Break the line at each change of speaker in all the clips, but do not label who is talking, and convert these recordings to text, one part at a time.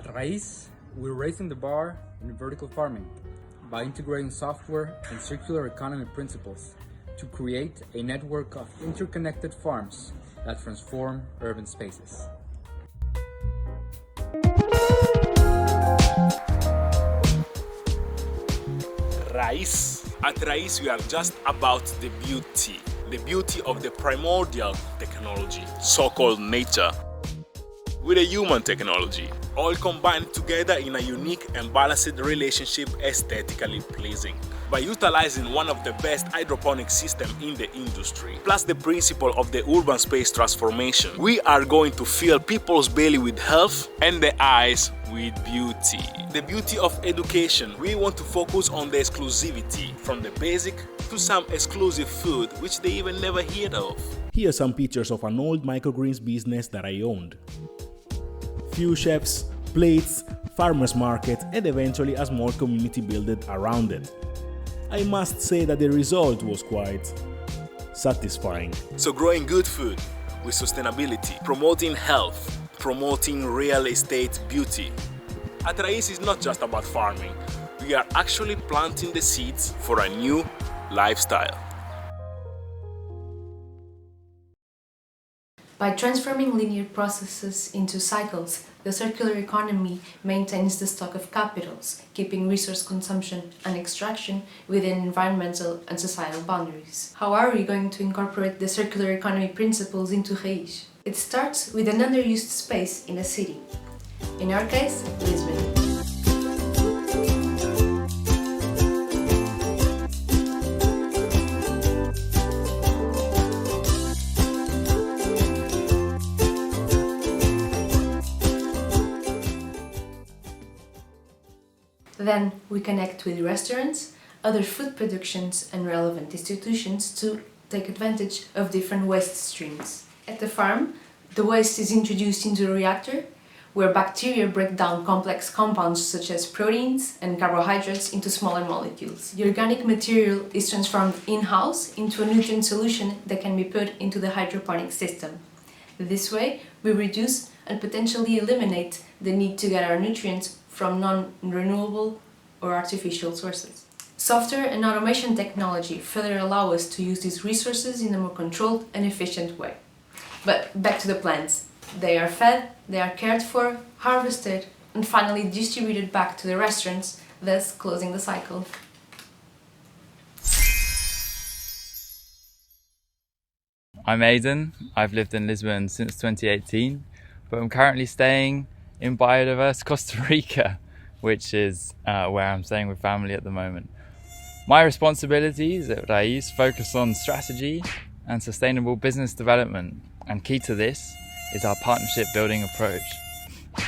At Raiz, we're raising the bar in vertical farming by integrating software and circular economy principles to create a network of interconnected farms that transform urban spaces.
Raiz. At Raiz, we are just about the beauty of the primordial technology, so-called nature, with a human technology, all combined together in a unique and balanced relationship, aesthetically pleasing. By utilizing one of the best hydroponic systems in the industry, plus the principle of the urban space transformation, we are going to fill people's belly with health and the eyes with beauty. The beauty of education. We want to focus on the exclusivity, from the basic to some exclusive food which they even never heard of.
Here are some pictures of an old microgreens business that I owned. Few chefs, plates, farmers market, and eventually a small community built around it. I must say that the result was quite satisfying.
So growing good food with sustainability, promoting health, promoting real estate beauty. At Raiz is not just about farming. We are actually planting the seeds for a new lifestyle.
By transforming linear processes into cycles, the circular economy maintains the stock of capitals, keeping resource consumption and extraction within environmental and societal boundaries. How are we going to incorporate the circular economy principles into Raiz? It starts with an underused space in a city. In our case, Lisbon. Then we connect with restaurants, other food productions and relevant institutions to take advantage of different waste streams. At the farm, the waste is introduced into a reactor where bacteria break down complex compounds such as proteins and carbohydrates into smaller molecules. The organic material is transformed in-house into a nutrient solution that can be put into the hydroponic system. This way, we reduce and potentially eliminate the need to get our nutrients from non-renewable or artificial sources. Software and automation technology further allow us to use these resources in a more controlled and efficient way. But back to the plants. They are fed, they are cared for, harvested, and finally distributed back to the restaurants, thus closing the cycle.
I'm Aidan. I've lived in Lisbon since 2018, but I'm currently staying in biodiverse Costa Rica, which is where I'm staying with family at the moment. My responsibilities at Raiz focus on strategy and sustainable business development, and key to this is our partnership building approach.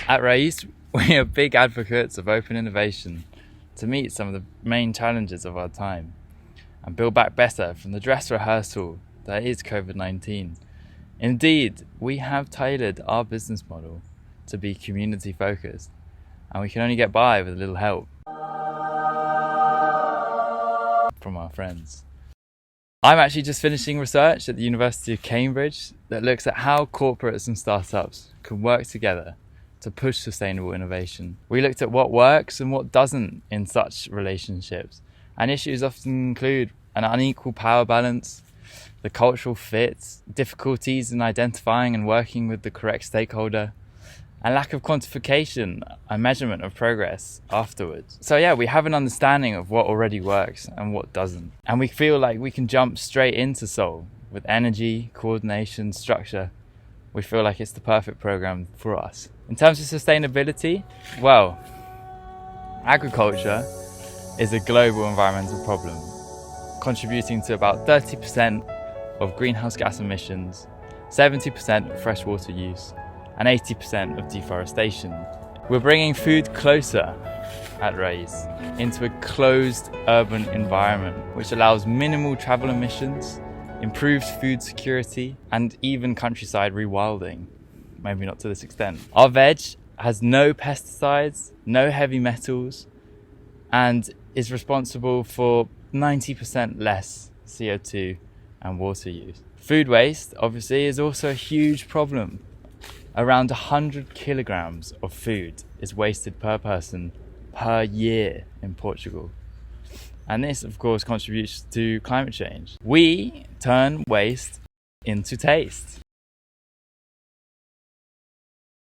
At Raiz, we are big advocates of open innovation to meet some of the main challenges of our time and build back better from the dress rehearsal that is COVID-19. Indeed, we have tailored our business model to be community focused, and we can only get by with a little help from our friends. I'm actually just finishing research at the University of Cambridge that looks at how corporates and startups can work together to push sustainable innovation. We looked at what works and what doesn't in such relationships, and issues often include an unequal power balance, the cultural fit, difficulties in identifying and working with the correct stakeholder, and lack of quantification and measurement of progress afterwards. So yeah, we have an understanding of what already works and what doesn't. And we feel like we can jump straight into SOL with energy, coordination, structure. We feel like it's the perfect program for us. In terms of sustainability, well, agriculture is a global environmental problem, contributing to about 30% of greenhouse gas emissions, 70% of freshwater use, and 80% of deforestation. We're bringing food closer at Raiz into a closed urban environment, which allows minimal travel emissions, improved food security, and even countryside rewilding. Maybe not to this extent. Our veg has no pesticides, no heavy metals, and is responsible for 90% less CO2 and water use. Food waste, obviously, is also a huge problem. Around 100 kilograms of food is wasted per person per year in Portugal. And this, of course, contributes to climate change. We turn waste into taste.